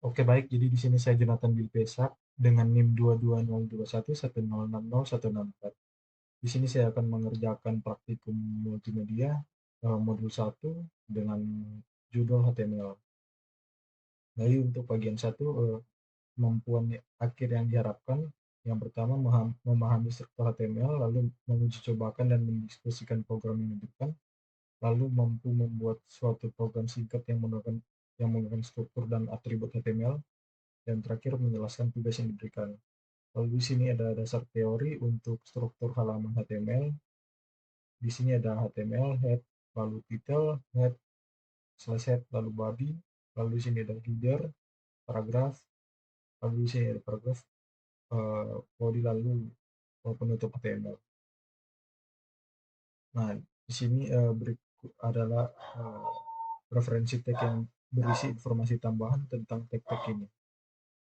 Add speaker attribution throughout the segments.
Speaker 1: Oke baik, jadi di sini saya Jonathan Bilpesak dengan NIM 22021106014. Di sini saya akan mengerjakan praktikum multimedia modul satu dengan judul HTML. Jadi untuk bagian satu kemampuan akhir yang diharapkan yang pertama memahami struktur HTML, lalu menguji cobakan dan mendiskusikan program yang diberikan, lalu mampu membuat suatu program singkat yang menggunakan struktur dan atribut HTML, dan terakhir menjelaskan tugas yang diberikan. Lalu di sini ada dasar teori untuk struktur halaman HTML. Di sini ada HTML head, lalu title, head, slash head, lalu body, lalu di sini ada header, paragraf, lalu di sini ada paragraf, body, lalu penutup HTML. Nah, di sini berikut adalah referensi tag yang berisi informasi tambahan tentang tag-tag ini.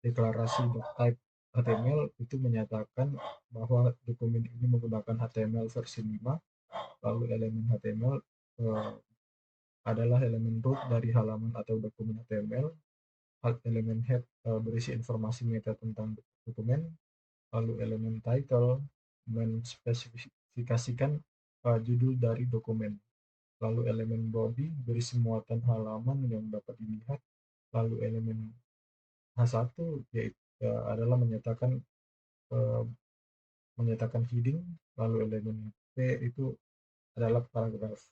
Speaker 1: Deklarasi type HTML itu menyatakan bahwa dokumen ini menggunakan HTML versi 5, lalu elemen HTML eh, adalah elemen root dari halaman atau dokumen HTML. Elemen head berisi informasi meta tentang dokumen, lalu elemen title menspesifikasikan judul dari dokumen, lalu elemen body berisi muatan halaman yang dapat dilihat, lalu elemen H1 yaitu adalah eh, menyatakan heading, lalu elemen P itu adalah paragraf.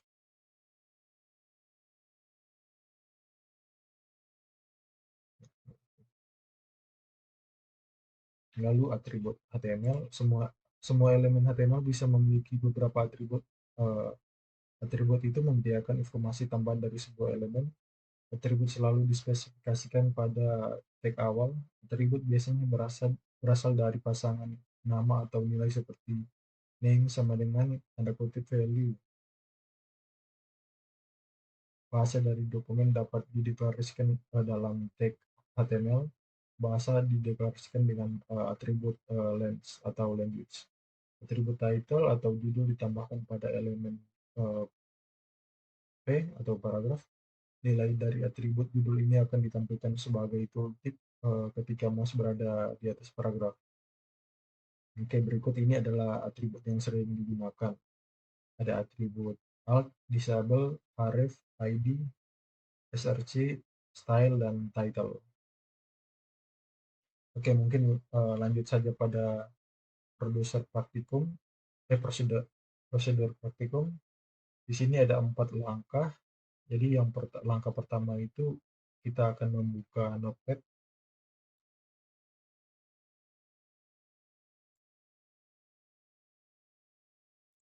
Speaker 1: Lalu atribut HTML, semua semua elemen HTML bisa memiliki beberapa atribut. Eh, Atribut itu menyediakan informasi tambahan dari sebuah elemen. Atribut selalu dispesifikasikan pada tag awal. Atribut biasanya berasal dari pasangan nama atau nilai seperti name sama dengan tanda kutip value. Bahasa dari dokumen dapat dideklarasikan dalam tag HTML. Bahasa dideklarasikan dengan atribut length atau language. Atribut title atau judul ditambahkan pada elemen eh, P atau paragraf. Nilai dari atribut judul ini akan ditampilkan sebagai tooltip ketika mouse berada di atas paragraf. Oke, berikut ini adalah atribut yang sering digunakan. Ada atribut alt, disable, href, id, src, style, dan title. Oke, mungkin lanjut saja pada produser praktikum, prosedur prosedur praktikum. Di sini ada 4 langkah. Jadi yang langkah pertama itu kita akan membuka Notepad.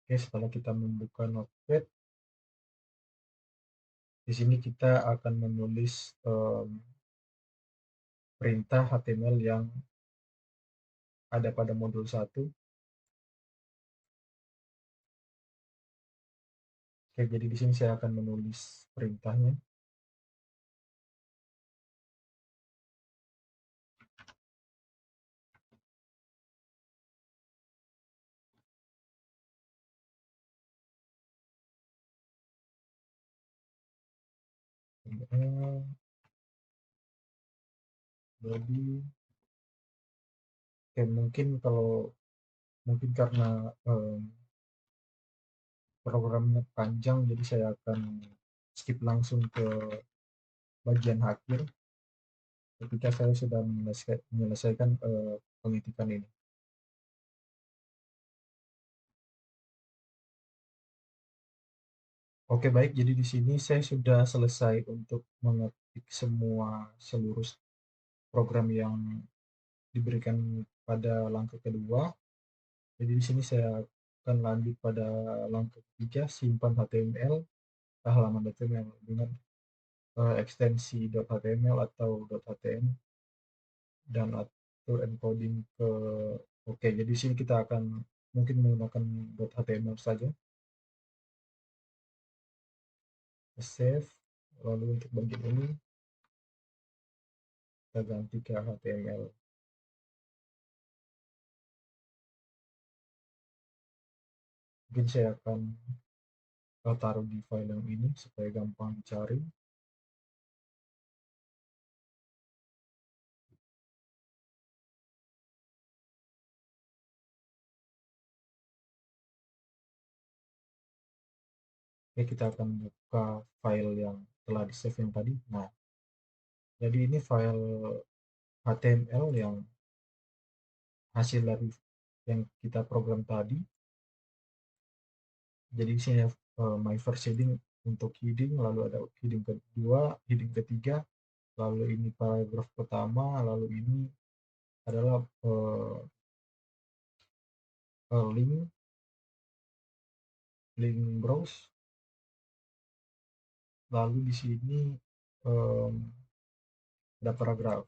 Speaker 1: Oke, setelah kita membuka Notepad, di sini kita akan menulis perintah HTML yang ada pada modul satu. Oke, jadi di sini saya akan menulis perintahnya. Jadi, oke, mungkin karena programnya panjang, jadi saya akan skip langsung ke bagian akhir ketika saya sudah menyelesaikan pengetikan ini. Oke baik, jadi di sini saya sudah selesai untuk mengetik seluruh program yang diberikan pada langkah kedua. Jadi di sini saya akan lanjut pada langkah ketiga, simpan HTML ke halaman HTML dengan ekstensi .html atau .htm, dan atur encoding ke oke. Jadi di sini kita akan mungkin menggunakan .html saja. Save. Lalu untuk bagian ini kita ganti ke HTML. Mungkin saya akan taruh di file yang ini supaya gampang dicari. Oke, kita akan buka file yang telah di save yang tadi. Nah, jadi ini file HTML yang hasil dari yang kita program tadi. Jadi di sini my first heading untuk heading, lalu ada heading kedua, heading ketiga, lalu ini paragraf pertama, lalu ini adalah link browse, lalu di sini um, ada paragraf.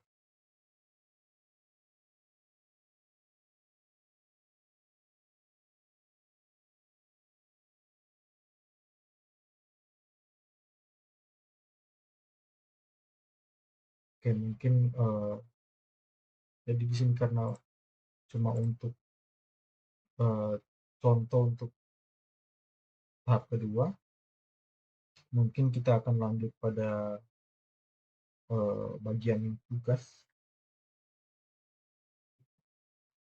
Speaker 1: Oke, mungkin jadi di sini karena cuma untuk contoh untuk tahap kedua, mungkin kita akan lanjut pada bagian tugas.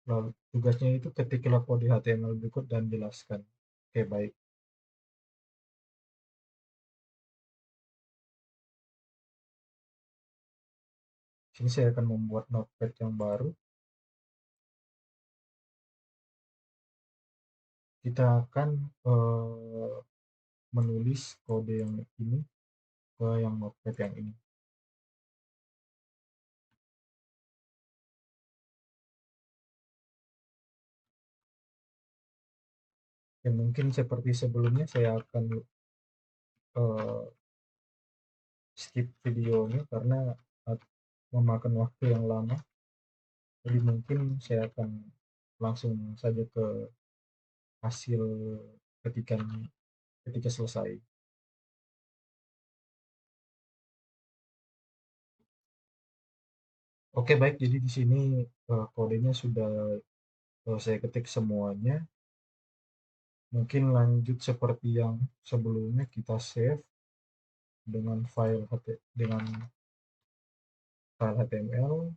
Speaker 1: Lalu tugasnya itu ketiklah kode HTML berikut dan jelaskan. Oke, baik. Sini saya akan membuat notepad yang baru. Kita akan menulis kode yang ini ke yang notepad yang ini. Dan mungkin seperti sebelumnya saya akan skip videonya karena memakan waktu yang lama. Jadi mungkin saya akan langsung saja ke hasil ketikan ketika selesai. Oke, baik. Jadi di sini kodenya sudah saya ketik semuanya. Mungkin lanjut seperti yang sebelumnya, kita save dengan file HTML.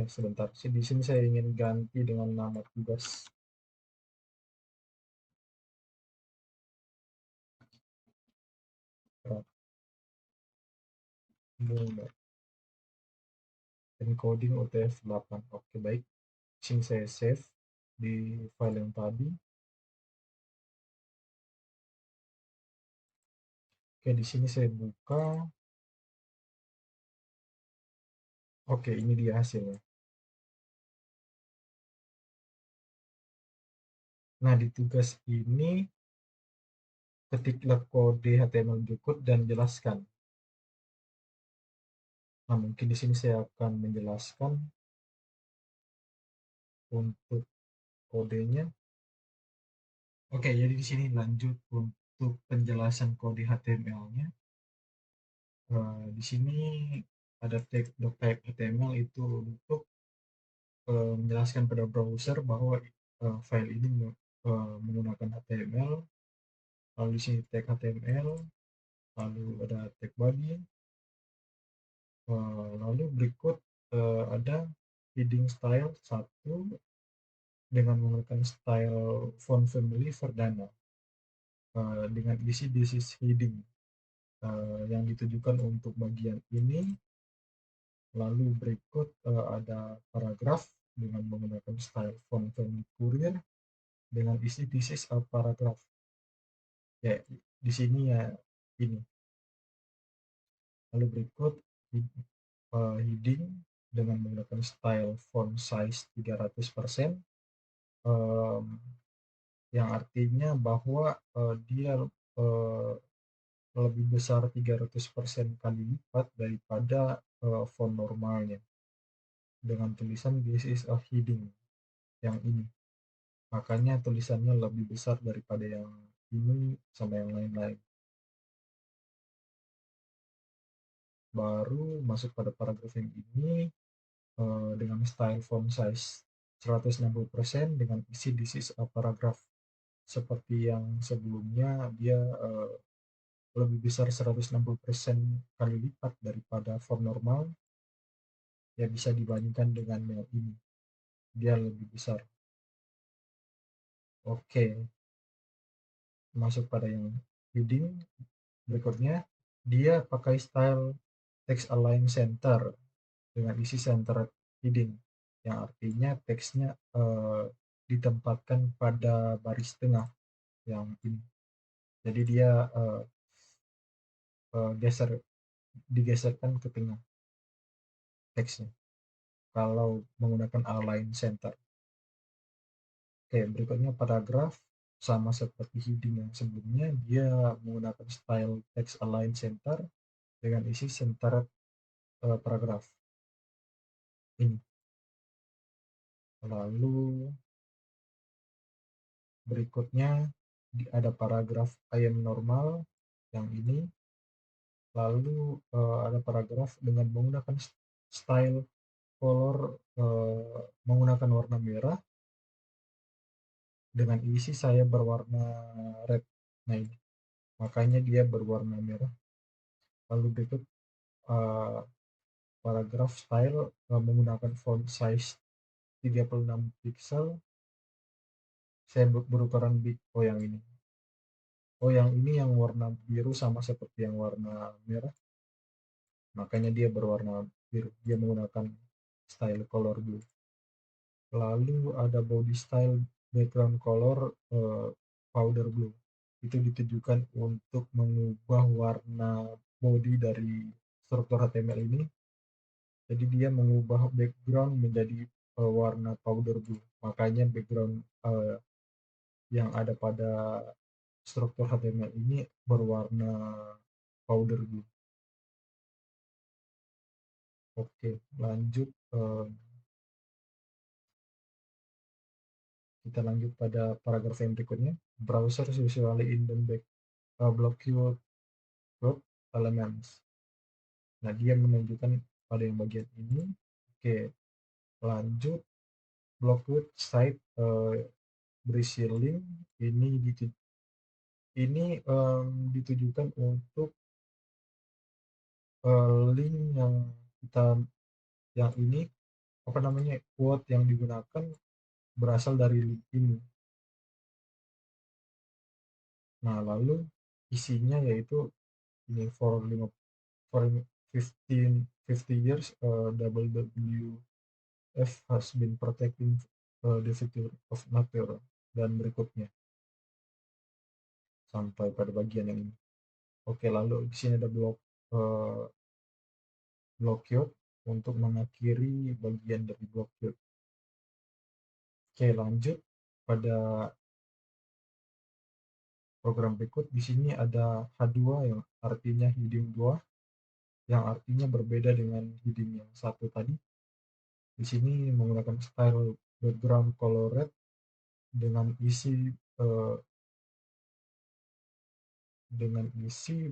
Speaker 1: Sebentar, di sini saya ingin ganti dengan nama tugas. Encoding UTF-8. Oke, baik. Sini saya save di file yang tadi. Oke, di sini saya buka. Oke, ini dia hasilnya. Nah, di tugas ini ketiklah kode HTML berikut dan jelaskan. Nah, mungkin di sini saya akan menjelaskan untuk kodenya. Oke, jadi di sini lanjut untuk penjelasan kode HTML-nya. Di sini ada tag HTML itu untuk menjelaskan pada browser bahwa file ini menggunakan HTML. Lalu di sini tag HTML, lalu ada tag body, lalu berikut ada heading style 1 dengan menggunakan style font family Verdana dengan isi this is heading yang ditujukan untuk bagian ini. Lalu berikut ada paragraf dengan menggunakan style font family Courier dengan isi this is a paragraph. Ya, di sini ya ini. Lalu berikut heading dengan menggunakan style font size 300%, yang artinya bahwa dia lebih besar 300% kali lipat daripada font normalnya, dengan tulisan this is a heading yang ini. Makanya tulisannya lebih besar daripada yang ini sama yang lain-lain. Baru masuk pada paragraf yang ini dengan style font size 160% dengan isi this is a paragraph. Seperti yang sebelumnya, dia lebih besar 160% kali lipat daripada font normal, ya bisa dibandingkan dengan yang ini. dia lebih besar. Oke, masuk pada yang heading berikutnya, dia pakai style text align center dengan isi center heading, yang artinya teksnya ditempatkan pada baris tengah yang ini. Jadi dia geser digeserkan ke tengah teksnya kalau menggunakan align center. Oke, berikutnya paragraf sama seperti heading yang sebelumnya, dia menggunakan style text align center dengan isi center paragraf ini. Lalu berikutnya ada paragraf I am normal yang ini. Lalu ada paragraf dengan menggunakan style color menggunakan warna merah dengan isi saya berwarna red. Nah ini, makanya dia berwarna merah. Lalu berikut uh, paragraf style menggunakan font size 36 pixel. Saya berukuran big. Oh yang ini. Oh yang ini yang warna biru sama seperti yang warna merah. Makanya dia berwarna biru. Dia menggunakan style color blue. Lalu ada body style background color powder blue. Itu ditujukan untuk mengubah warna body dari struktur HTML ini. Jadi dia mengubah background menjadi warna powder blue. Makanya background yang ada pada struktur HTML ini berwarna powder blue. Oke, lanjut. Kita lanjut pada paragraf yang berikutnya. Browser usually in the back block your root elements. Nah, dia menunjukkan pada yang bagian ini. Oke, lanjut. Blockwood site berisi link ini ditujukan untuk link yang kita yang ini apa namanya quote yang digunakan berasal dari link ini. Nah, lalu isinya yaitu ini for 50 years WWF has been protecting the future of nature, dan berikutnya sampai pada bagian yang ini. Oke, lalu di sini ada blockade untuk mengakhiri bagian dari blockade. Oke, lanjut pada program berikut. Di sini ada H2 yang artinya heading 2, yang artinya berbeda dengan heading yang satu tadi. Di sini menggunakan style background color red dengan isi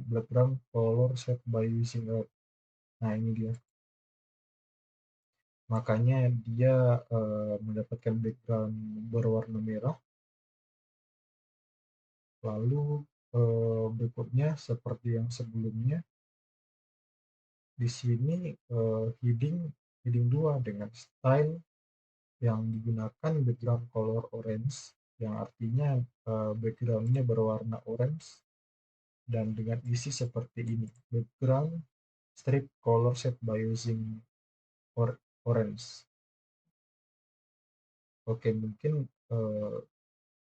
Speaker 1: background color set by using red. Nah, ini dia. Makanya dia mendapatkan background berwarna merah. Lalu berikutnya seperti yang sebelumnya, di sini heading 2 dengan style yang digunakan background color orange, yang artinya backgroundnya berwarna orange dan dengan isi seperti ini, background strip color set by using orange. Oke, mungkin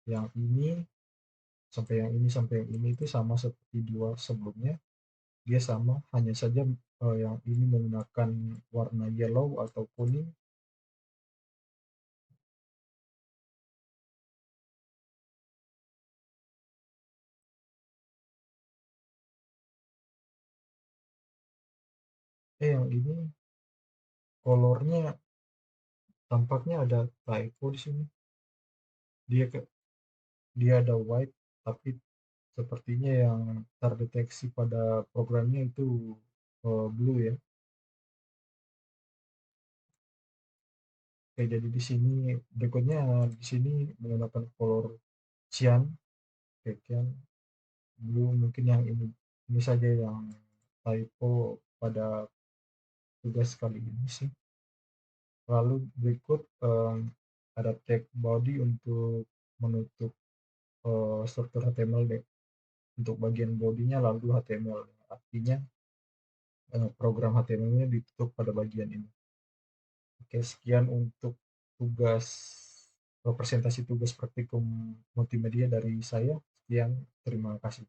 Speaker 1: yang ini sampai yang ini itu sama seperti dua sebelumnya. Dia sama, hanya saja yang ini menggunakan warna yellow atau kuning. Yang ini kolornya tampaknya ada typo di sini. Dia dia ada white, tapi sepertinya yang terdeteksi pada programnya itu blue ya. Oke, jadi di sini berikutnya di sini menggunakan color cyan, cyan, blue. Mungkin yang ini saja yang typo pada tugas kali ini sih. Lalu berikut ada tag body untuk menutup struktur HTML untuk bagian bodinya, lalu HTML. Artinya program HTML-nya ditutup pada bagian ini. Oke, sekian untuk tugas presentasi tugas praktikum multimedia dari saya. Sekian, terima kasih.